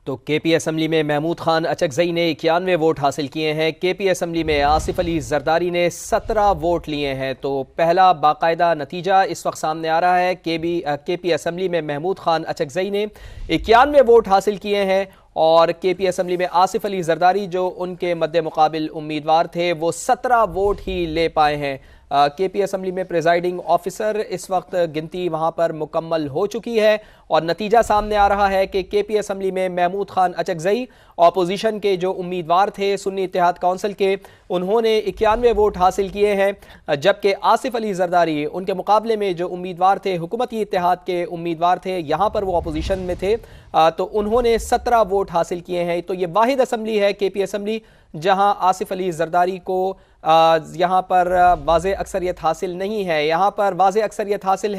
तो KP assembly में महमूद खान अचकजई ने 91 वोट हासिल किए हैं। केपी असम्बली में आसिफ अली जरदारी ने 17 वोट लिए हैं। तो पहला बाकायदा नतीजा इस वक्त सामने आ रहा है। केपी असम्बली में महमूद खान अचकजई ने 91 वोट हासिल किए हैं और केपी असम्बली में आसिफ अली जरदारी जो उनके मद्दे मुकाबिल उम्मीदवार थे वो 17 वोट ही ले पाए हैं। केपी असम्बली में प्रिजाइडिंग ऑफिसर इस वक्त गिनती वहां पर मुकम्मल हो चुकी है और नतीजा सामने आ रहा है कि केपी असम्बली में महमूद खान अचकजई ऑपोजिशन के जो उम्मीदवार थे सुन्नी इत्तेहाद काउंसिल के, उन्होंने 91 वोट हासिल किए हैं, जबकि आसिफ अली जरदारी उनके मुकाबले में जो उम्मीदवार थे हुकूमती इत्तेहाद के उम्मीदवार थे, यहाँ पर वो अपोजिशन में थे, तो उन्होंने 17 वोट हासिल किए हैं। तो ये वाहिद असम्बली है केपी असम्बली जहां आसिफ अली जरदारी को यहाँ पर वाज़े अक्सरियत हासिल नहीं है। यहाँ पर वाज़े अक्सरियत हासिल है